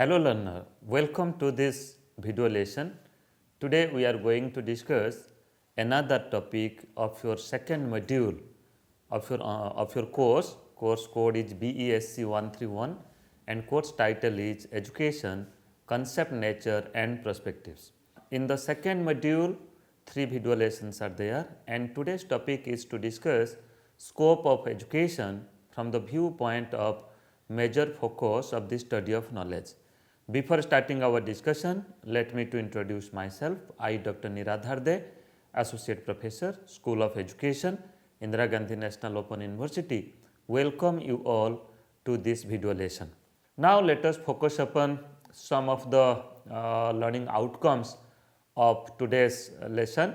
Hello learner, welcome to this video lesson. Today we are going to discuss another topic of your second module of your course. Course code is BESC 131 and course title is Education, Concept, Nature and Perspectives. In the second module, 3 video lessons are there and today's topic is to discuss scope of education from the viewpoint of major focus of the study of knowledge. Before starting our discussion, let me to introduce myself. I, Dr. Niradhar De, Associate Professor, School of Education, Indira Gandhi National Open University, welcome you all to this video lesson. Now, let us focus upon some of the learning outcomes of today's lesson.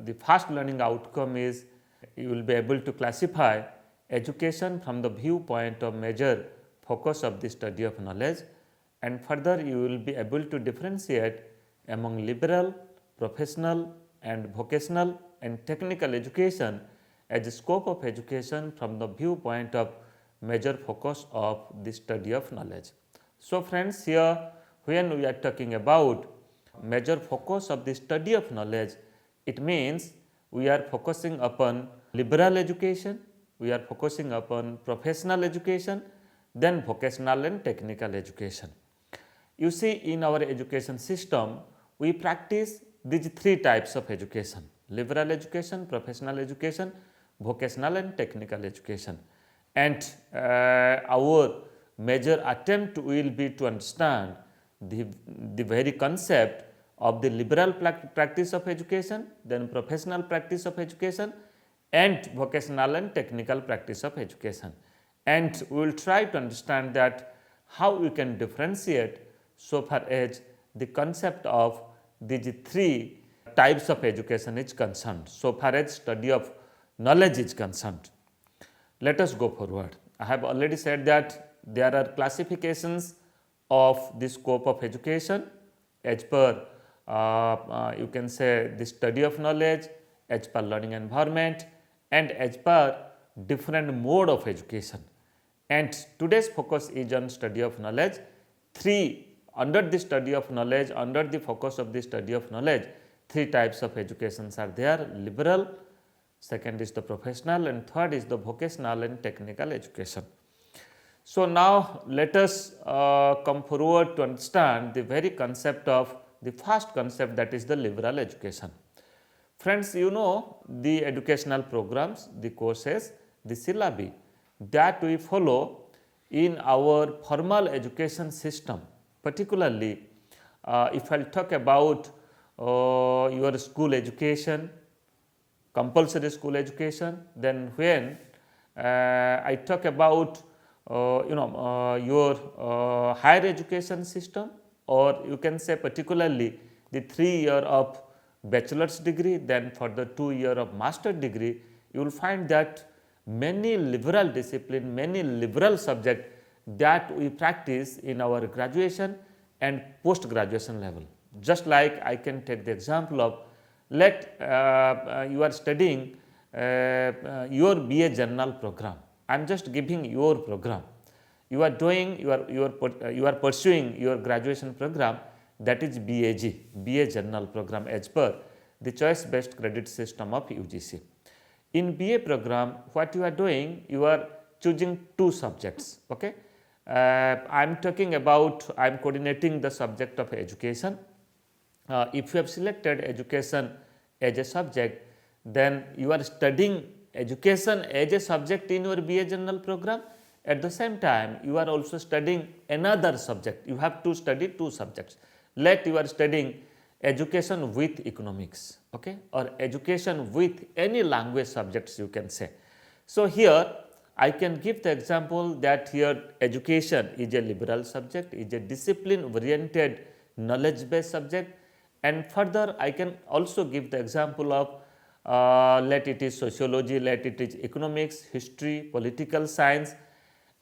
The first learning outcome is you will be able to classify education from the viewpoint of major focus of the study of knowledge, and further you will be able to differentiate among liberal, professional and vocational and technical education as a scope of education from the viewpoint of major focus of the study of knowledge. So, friends, here when we are talking about major focus of the study of knowledge, it means we are focusing upon liberal education, we are focusing upon professional education, then vocational and technical education. You see, in our education system, we practice these 3 types of education: liberal education, professional education, vocational and technical education. And our major attempt will be to understand the very concept of the liberal practice of education, then professional practice of education and vocational and technical practice of education. And we will try to understand that how we can differentiate so far as the concept of these 3 types of education is concerned, so far as study of knowledge is concerned. Let us go forward. I have already said that there are classifications of the scope of education as per you can say the study of knowledge, as per learning environment and as per different mode of education. And today's focus is on study of knowledge. 3 under the study of knowledge, under the focus of the study of knowledge, 3 types of educations are there: liberal, second is the professional and third is the vocational and technical education. So, now let us come forward to understand the very concept of the first concept, that is the liberal education. Friends, you know the educational programs, the courses, the syllabi that we follow in our formal education system. Particularly, if I will talk about your school education, compulsory school education, then when I talk about your higher education system, or you can say particularly the 3 year of bachelor's degree, then for the 2 year of master degree, you will find that many liberal discipline, many liberal subject that we practice in our graduation and post graduation level. Just like I can take the example of, let you are studying your BA General program. I am just giving your program. You are doing you are pursuing your graduation program, that is BAG, BA General program, as per the choice based credit system of UGC. In BA program, what you are doing, you are choosing 2 subjects. Okay, I am talking about, I am coordinating the subject of education. If you have selected education as a subject, then you are studying education as a subject in your BA General program. At the same time, you are also studying another subject. You have to study 2 subjects. Let you are studying education with economics, okay, or education with any language subjects, you can say. So, here I can give the example that here education is a liberal subject, is a discipline oriented knowledge based subject, and further I can also give the example of let it is sociology, let it is economics, history, political science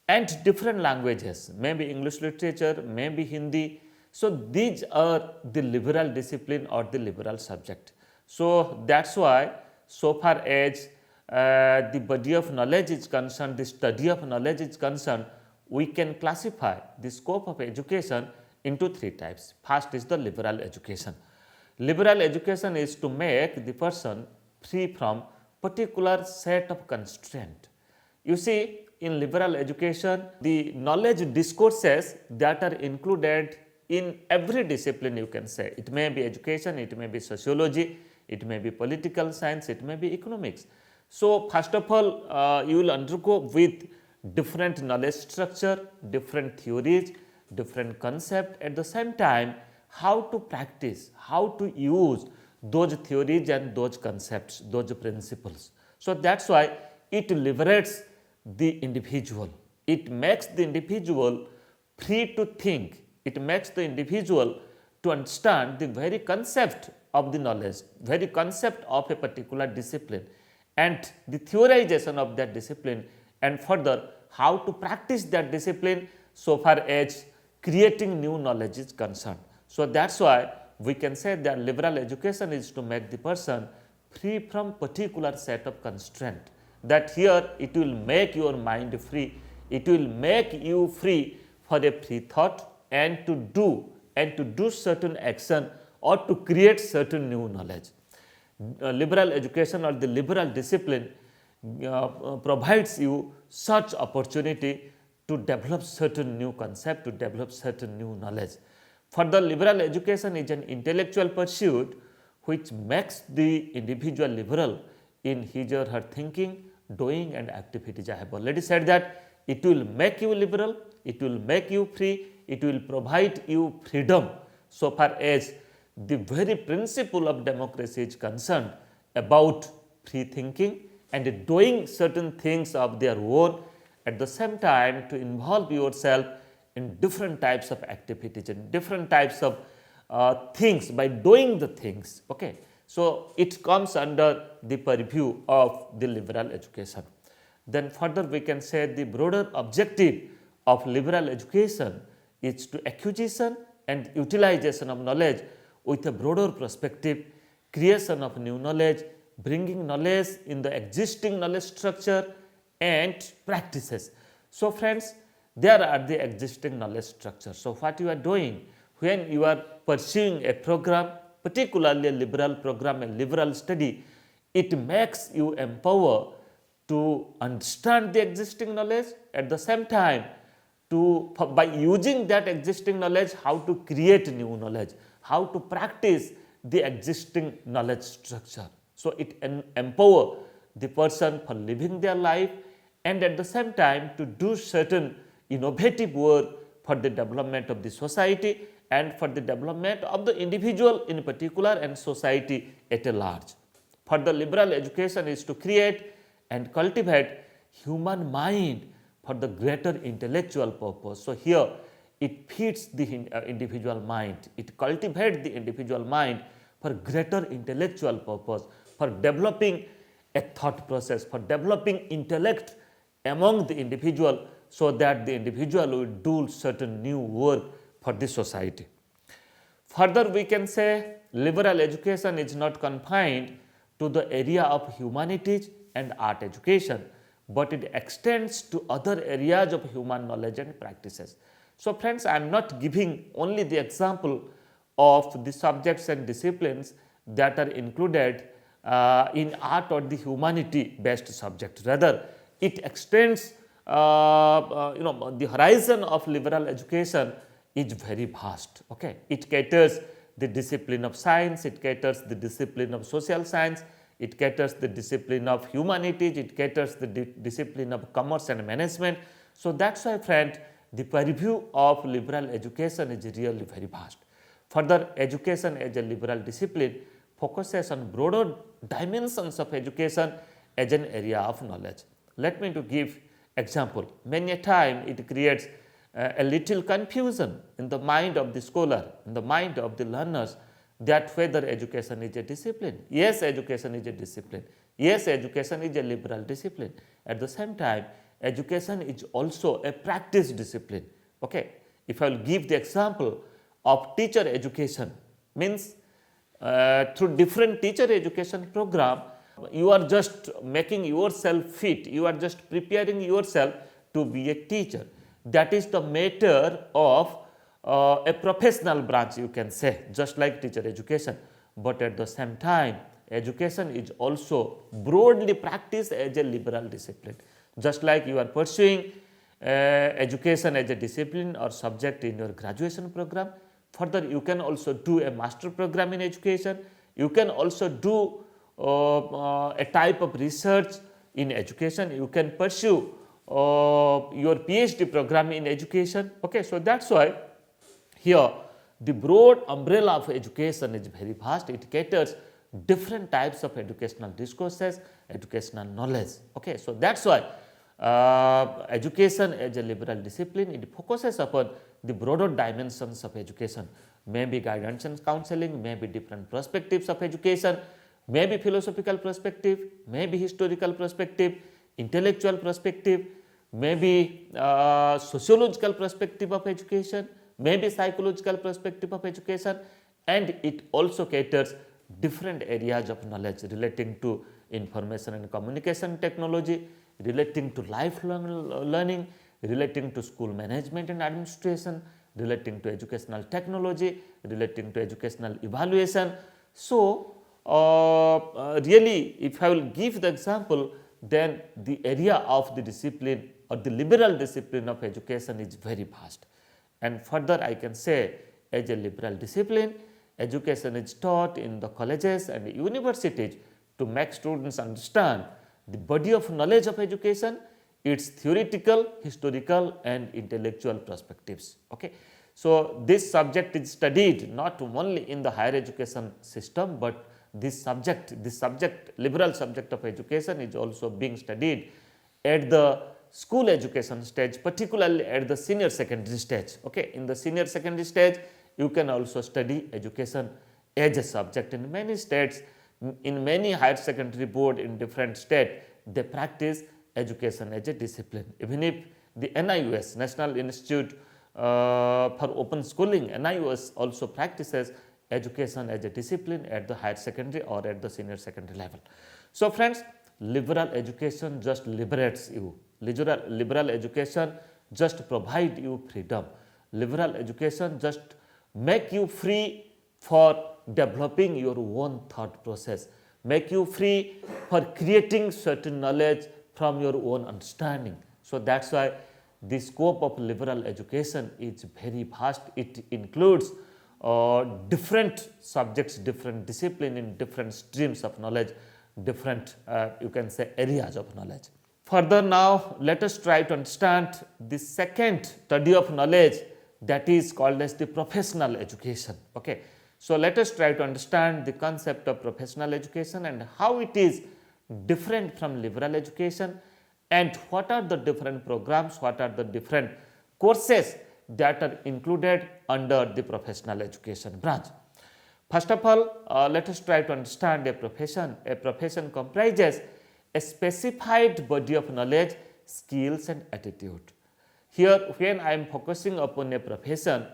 and different languages, maybe English literature, maybe Hindi. So, these are the liberal discipline or the liberal subject. So, that is why so far as the body of knowledge is concerned, the study of knowledge is concerned, we can classify the scope of education into three types. First is the liberal education. Liberal education is to make the person free from particular set of constraint. You see, in liberal education, the knowledge discourses that are included in every discipline, you can say. It may be education, it may be sociology, it may be political science, it may be economics. So, first of all, you will undergo with different knowledge structure, different theories, different concept, at the same time how to practice, how to use those theories and those concepts, those principles. So, that is why it liberates the individual, it makes the individual free to think, it makes the individual to understand the very concept of the knowledge, very concept of a particular discipline and the theorization of that discipline, and further how to practice that discipline so far as creating new knowledge is concerned. So, that is why we can say that liberal education is to make the person free from particular set of constraint, that here it will make your mind free, it will make you free for a free thought and to do certain action or to create certain new knowledge. Liberal education or the liberal discipline provides you such opportunity to develop certain new concept, to develop certain new knowledge. Further, liberal education is an intellectual pursuit which makes the individual liberal in his or her thinking, doing and activities. I have already said that it will make you liberal, it will make you free, it will provide you freedom so far as the very principle of democracy is concerned about free thinking and doing certain things of their own, at the same time to involve yourself in different types of activities and different types of things by doing the things. Okay. So, it comes under the purview of the liberal education. Then further we can say the broader objective of liberal education is to acquisition and utilization of knowledge with a broader perspective, creation of new knowledge, bringing knowledge in the existing knowledge structure and practices. So, friends, there are the existing knowledge structure. So, what you are doing when you are pursuing a program, particularly a liberal program, a liberal study, it makes you empower to understand the existing knowledge, at the same time to by using that existing knowledge how to create new knowledge, how to practice the existing knowledge structure. So, it empower the person for living their life and at the same time to do certain innovative work for the development of the society and for the development of the individual in particular and society at a large. For the liberal education is to create and cultivate human mind for the greater intellectual purpose. So, here it feeds the individual mind, it cultivates the individual mind for greater intellectual purpose, for developing a thought process, for developing intellect among the individual, so that the individual will do certain new work for the society. Further, we can say liberal education is not confined to the area of humanities and art education, but it extends to other areas of human knowledge and practices. So, friends, I am not giving only the example of the subjects and disciplines that are included in art or the humanity based subject. Rather, it extends the horizon of liberal education is very vast. Okay. It caters the discipline of science, it caters the discipline of social science, it caters the discipline of humanities, it caters the discipline of commerce and management. So, that is why, friend, the purview of liberal education is really very vast. Further, education as a liberal discipline focuses on broader dimensions of education as an area of knowledge. Let me to give example. Many a time it creates a little confusion in the mind of the scholar, in the mind of the learners, that whether education is a discipline. Yes, education is a discipline. Yes, education is a liberal discipline. At the same time, education is also a practice discipline. Okay. If I will give the example of teacher education, means through different teacher education program, you are just making yourself fit, you are just preparing yourself to be a teacher. That is the matter of a professional branch, you can say, just like teacher education, but at the same time education is also broadly practiced as a liberal discipline. Just like you are pursuing education as a discipline or subject in your graduation program, further you can also do a master program in education, you can also do a type of research in education, you can pursue your PhD program in education. Okay, so that's why here the broad umbrella of education is very vast. It caters different types of educational discourses, educational knowledge. Okay, so that's why education as a liberal discipline, it focuses upon the broader dimensions of education, maybe guidance and counseling, maybe different perspectives of education, maybe philosophical perspective, maybe historical perspective, intellectual perspective, maybe sociological perspective of education, maybe psychological perspective of education, and it also caters different areas of knowledge relating to information and communication technology, relating to lifelong learning, relating to school management and administration, relating to educational technology, relating to educational evaluation. So, really if I will give the example, then the area of the discipline or the liberal discipline of education is very vast. And further I can say, as a liberal discipline, education is taught in the colleges and universities to make students understand the body of knowledge of education, its theoretical, historical and intellectual perspectives. Okay. So, this subject is studied not only in the higher education system, but this subject liberal subject of education is also being studied at the school education stage, particularly at the senior secondary stage. Okay. In the senior secondary stage, you can also study education as a subject. In many states, in many higher secondary board in different states, they practice education as a discipline. Even if the NIUS, National Institute for Open Schooling, NIUS also practices education as a discipline at the higher secondary or at the senior secondary level. So, friends, liberal education just liberates you. Liberal education just provide you freedom. Liberal education just make you free for developing your own thought process, make you free for creating certain knowledge from your own understanding. So, that is why the scope of liberal education is very vast. It includes different subjects, different discipline in different streams of knowledge, different you can say areas of knowledge. Further now, let us try to understand the second study of knowledge, that is called as the professional education. Okay. So, let us try to understand the concept of professional education and how it is different from liberal education, and what are the different programs, what are the different courses that are included under the professional education branch. First of all, let us try to understand a profession. A profession comprises a specified body of knowledge, skills and attitude. Here, when I am focusing upon a profession,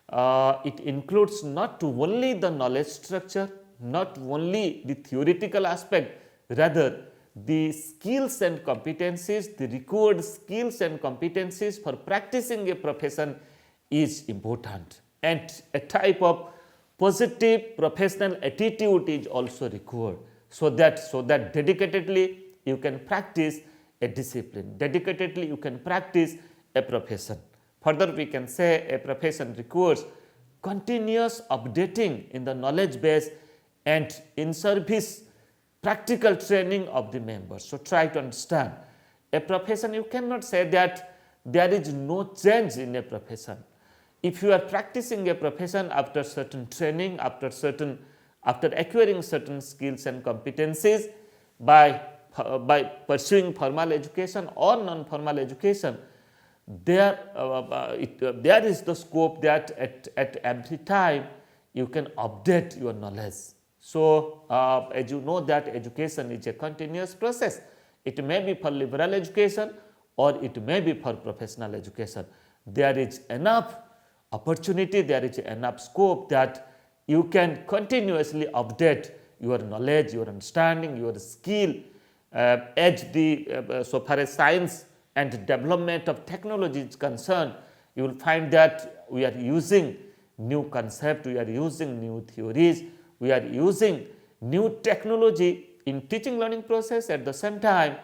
it includes not only the knowledge structure, not only the theoretical aspect, rather the skills and competencies, the required skills and competencies for practicing a profession is important, and a type of positive professional attitude is also required, so that dedicatedly you can practice a discipline, dedicatedly you can practice a profession. Further, we can say a profession requires continuous updating in the knowledge base and in service practical training of the members. So, try to understand a profession, you cannot say that there is no change in a profession. If you are practicing a profession after certain training, after acquiring certain skills and competencies by pursuing formal education or non-formal education, there is the scope that at every time you can update your knowledge. So, as you know that education is a continuous process. It may be for liberal education or it may be for professional education. There is enough opportunity, there is enough scope that you can continuously update your knowledge, your understanding, your skill so far as science and development of technology is concerned. You will find that we are using new concept, we are using new theories, we are using new technology in teaching learning process, at the same time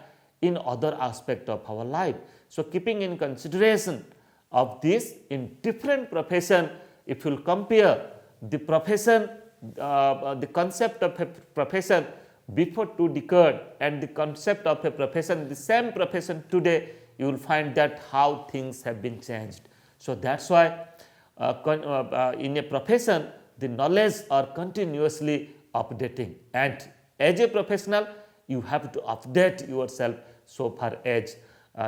in other aspect of our life. So, keeping in consideration of this in different profession, if you will compare the profession, the concept of a profession before 2 decades and the concept of a profession, the same profession today, you will find that how things have been changed. So, that is why in a profession the knowledge are continuously updating, and as a professional you have to update yourself so far as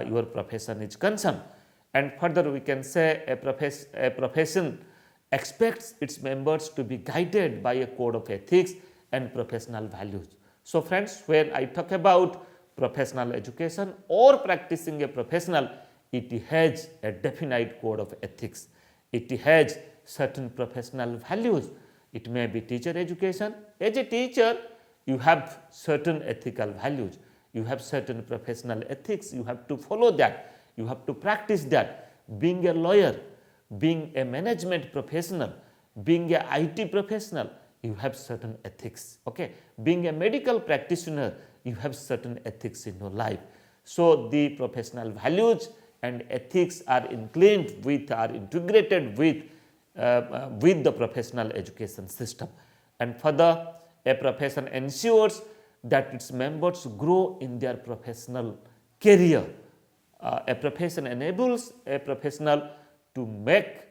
your profession is concerned. And further we can say a profession expects its members to be guided by a code of ethics and professional values. So, friends, when I talk about professional education or practicing a professional, it has a definite code of ethics. It has certain professional values. It may be teacher education. As a teacher, you have certain ethical values. You have certain professional ethics. You have to follow that. You have to practice that. Being a lawyer, being a management professional, being a IT professional, you have certain ethics. Okay? Being a medical practitioner, you have certain ethics in your life. So, the professional values and ethics are included with, are integrated with the professional education system. And further, a profession ensures that its members grow in their professional career. A profession enables a professional to make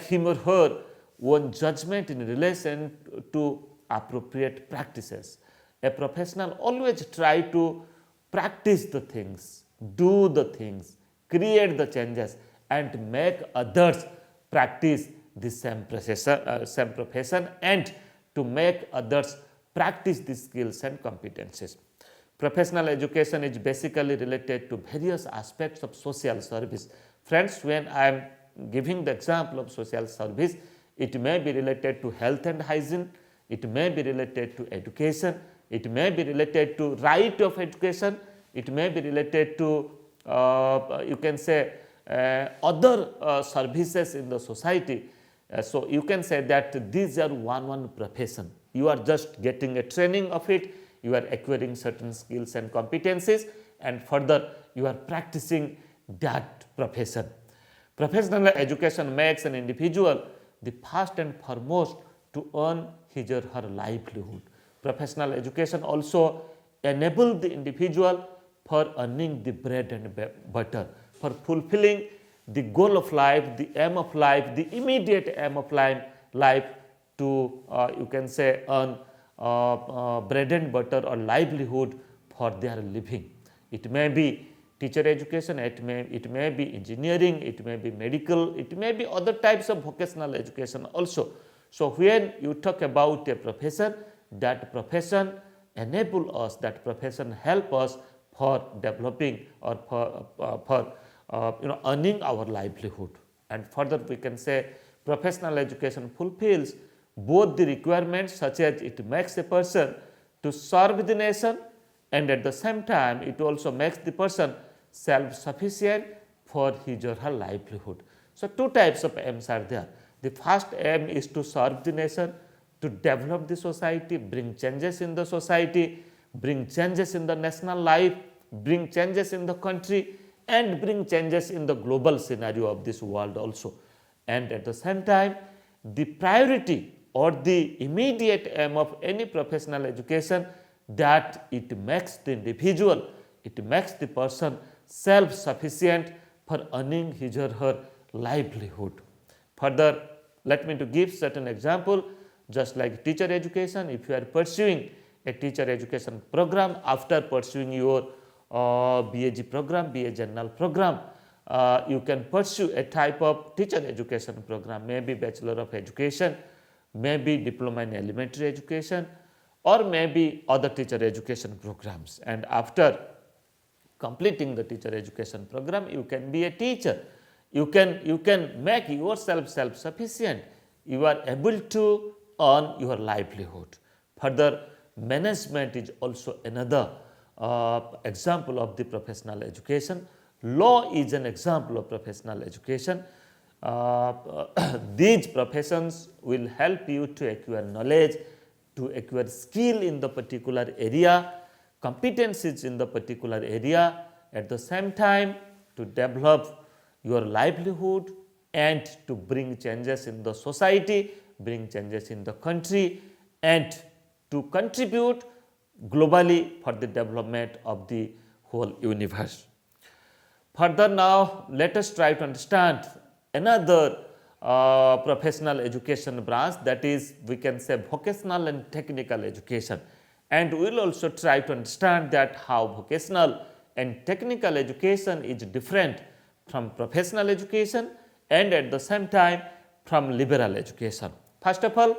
him or her own judgment in relation to appropriate practices. A professional always try to practice the things, do the things, create the changes and make others practice the same profession and to make others practice the skills and competencies. Professional education is basically related to various aspects of social service. Friends, when I am giving the example of social service, it may be related to health and hygiene, it may be related to education, it may be related to right of education, it may be related to you can say other services in the society. So, you can say that these are one profession. You are just getting a training of it, you are acquiring certain skills and competencies, and further you are practicing that profession. Professional education makes an individual the first and foremost to earn his or her livelihood. Professional education also enables the individual for earning the bread and butter, for fulfilling the goal of life, the aim of life, the immediate aim of life to you can say earn bread and butter or livelihood for their living. It may be teacher education, it may be engineering, it may be medical, it may be other types of vocational education also. So, when you talk about a profession, that profession enable us, that profession help us for developing or for earning our livelihood. And further we can say professional education fulfills both the requirements such as it makes a person to serve the nation, and at the same time it also makes the person self-sufficient for his or her livelihood. So, two types of aims are there. The first aim is to serve the nation, to develop the society, bring changes in the society, bring changes in the national life, bring changes in the country and bring changes in the global scenario of this world also. And at the same time, the priority or the immediate aim of any professional education that it makes the individual, it makes the person self-sufficient for earning his or her livelihood. Further, let me to give certain example, just like teacher education. If you are pursuing a teacher education program after pursuing your BAG program, BA General program, you can pursue a type of teacher education program, maybe Bachelor of Education, maybe Diploma in Elementary Education, or maybe other teacher education programs. And after completing the teacher education program, you can be a teacher. You can make yourself self-sufficient. You are able to earn your livelihood. Further, management is also another example of the professional education. Law is an example of professional education. these professions will help you to acquire knowledge, to acquire skill in the particular area, competencies in the particular area, at the same time to develop your livelihood and to bring changes in the society, bring changes in the country, and to contribute globally for the development of the whole universe. Further now, let us try to understand another professional education branch, that is, we can say vocational and technical education, and we will also try to understand that how vocational and technical education is different from professional education and at the same time from liberal education. First of all,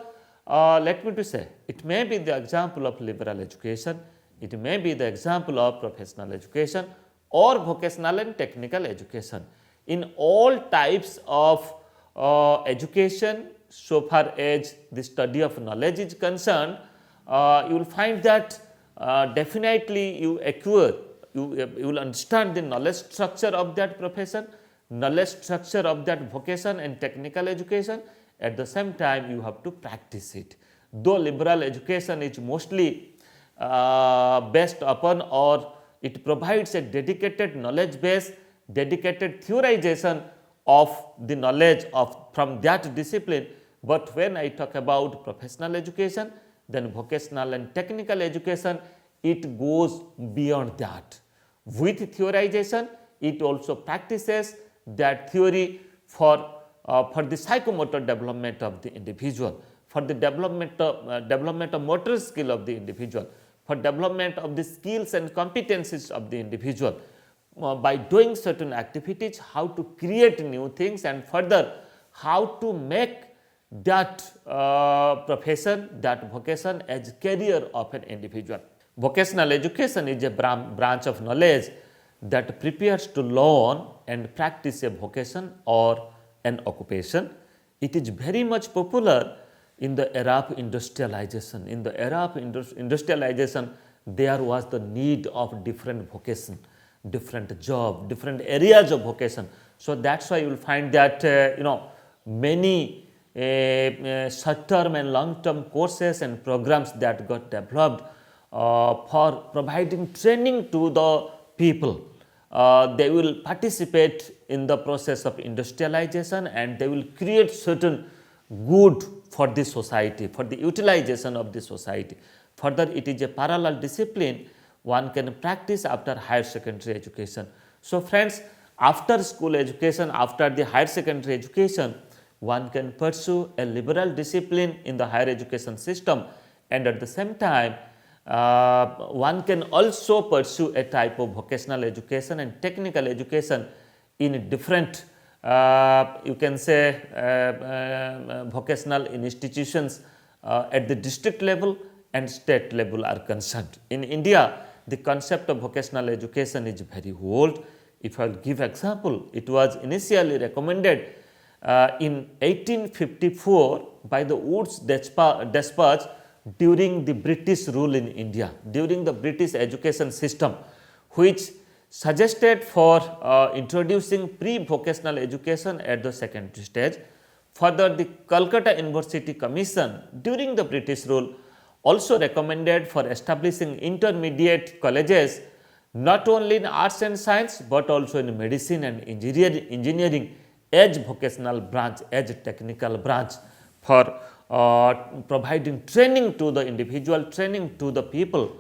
let me to say, it may be the example of liberal education, it may be the example of professional education or vocational and technical education. In all types of education, so far as the study of knowledge is concerned, you will find that definitely you acquire, you will understand the knowledge structure of that profession, knowledge structure of that vocation and technical education. At the same time, you have to practice it. Though liberal education is mostly based upon, or it provides a dedicated knowledge base, dedicated theorization of the knowledge of from that discipline, but when I talk about professional education, then vocational and technical education, it goes beyond that. With theorization, it also practices that theory for the psychomotor development of the individual, for the development of motor skill of the individual, for development of the skills and competencies of the individual. By doing certain activities, how to create new things, and further how to make that profession, that vocation as career of an individual. Vocational education is a branch of knowledge that prepares to learn and practice a vocation or an occupation. It is very much popular in the era of industrialization. In the era of industrialization, there was the need of different vocation, different job, different areas of vocation. So that's why you will find that many short-term and long-term courses and programs that got developed for providing training to the people. They will participate in the process of industrialization and they will create certain good for the society, for the utilization of the society. Further, it is a parallel discipline one can practice after higher secondary education. So friends, after school education, after the higher secondary education, one can pursue a liberal discipline in the higher education system, and at the same time one can also pursue a type of vocational education and technical education in different you can say vocational institutions at the district level and state level are concerned. In India, the concept of vocational education is very old. If I will give example, it was initially recommended in 1854 by the Woods Despatch during the British rule in India, during the British education system, which suggested for introducing pre-vocational education at the secondary stage. Further, the Calcutta University Commission during the British rule also recommended for establishing intermediate colleges not only in arts and science but also in medicine and engineering as vocational branch, as technical branch, for providing training to the individual, training to the people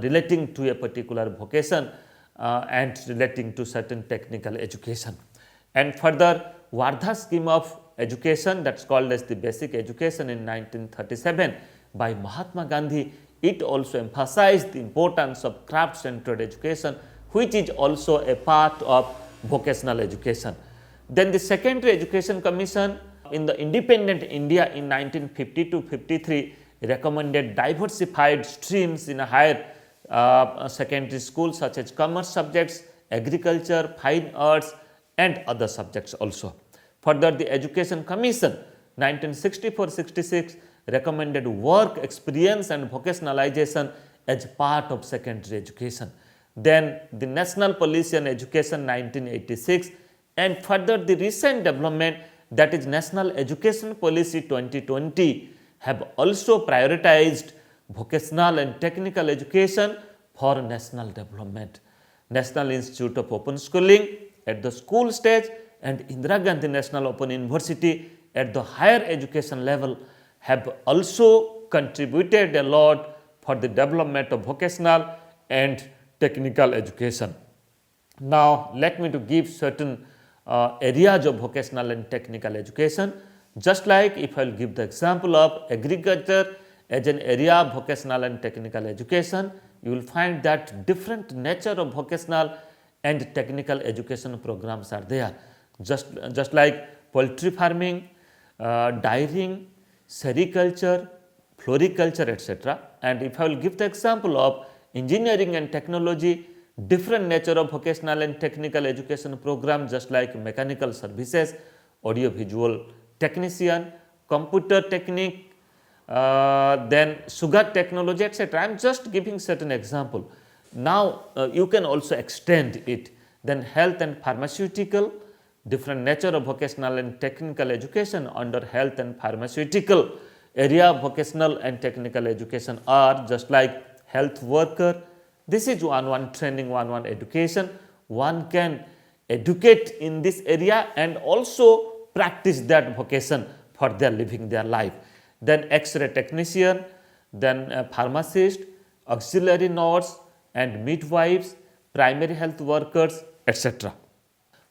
relating to a particular vocation and relating to certain technical education. And further, Wardha scheme of education, that is called as the basic education in 1937 by Mahatma Gandhi, it also emphasized the importance of craft centered education, which is also a part of vocational education. Then the Secondary Education Commission in the independent India in 1950-53 recommended diversified streams in a higher secondary school such as commerce subjects, agriculture, fine arts and other subjects also. Further, the Education Commission 1964-66 recommended work experience and vocationalization as part of secondary education. Then the National Policy on Education 1986 And further, the recent development, that is National Education Policy 2020, have also prioritized vocational and technical education for national development. National Institute of Open Schooling at the school stage and Indira Gandhi National Open University at the higher education level have also contributed a lot for the development of vocational and technical education. Now, let me to give certain areas of vocational and technical education. Just like if I will give the example of agriculture as an area of vocational and technical education, you will find that different nature of vocational and technical education programs are there. Just like poultry farming, dairying, sericulture, floriculture, etc. And if I will give the example of engineering and technology, different nature of vocational and technical education program, just like mechanical services, audio visual technician, computer technique, then sugar technology, etc. I am just giving certain example. Now, you can also extend it. Then health and pharmaceutical, different nature of vocational and technical education under health and pharmaceutical area of vocational and technical education are just like health worker. This is one training, one education. One can educate in this area and also practice that vocation for their living their life. Then X-ray technician, then pharmacist, auxiliary nurse and midwives, primary health workers, etc.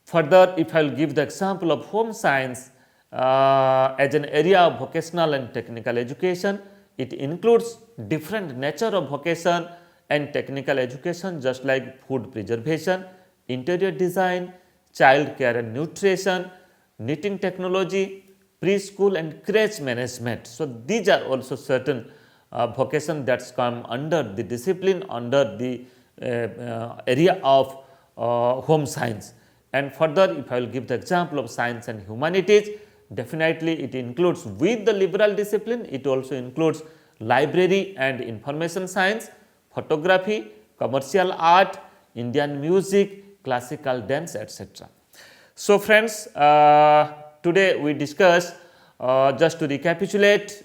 Further, if I will give the example of home science as an area of vocational and technical education, it includes different nature of vocation and technical education, just like food preservation, interior design, child care and nutrition, knitting technology, preschool and crèche management. So, these are also certain vocation that come under the discipline, under the area of home science. And further, if I will give the example of science and humanities, definitely it includes with the liberal discipline, it also includes library and information science, photography, commercial art, Indian music, classical dance, etc. So, friends, today we discussed, just to recapitulate,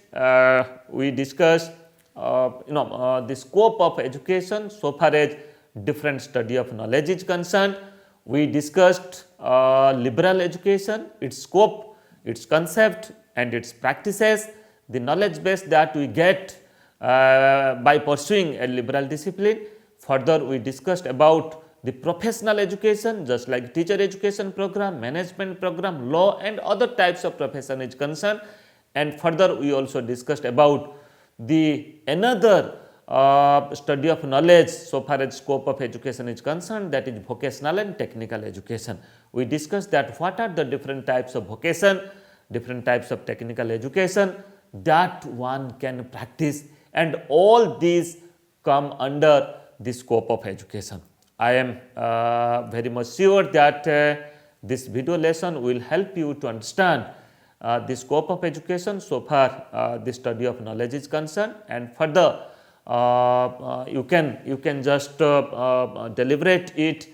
we discussed the scope of education so far as different study of knowledge is concerned. We discussed liberal education, its scope, its concept and its practices, the knowledge base that we get by pursuing a liberal discipline. Further, we discussed about the professional education, just like teacher education program, management program, law and other types of profession is concerned. And further, we also discussed about the another study of knowledge so far as scope of education is concerned, that is vocational and technical education. We discussed that what are the different types of vocation, different types of technical education that one can practice, and all these come under the scope of education. I am very much sure that this video lesson will help you to understand the scope of education so far the study of knowledge is concerned, and further you can just deliberate it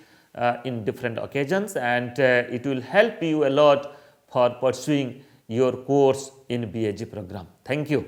in different occasions, and it will help you a lot for pursuing your course in BAG program. Thank you.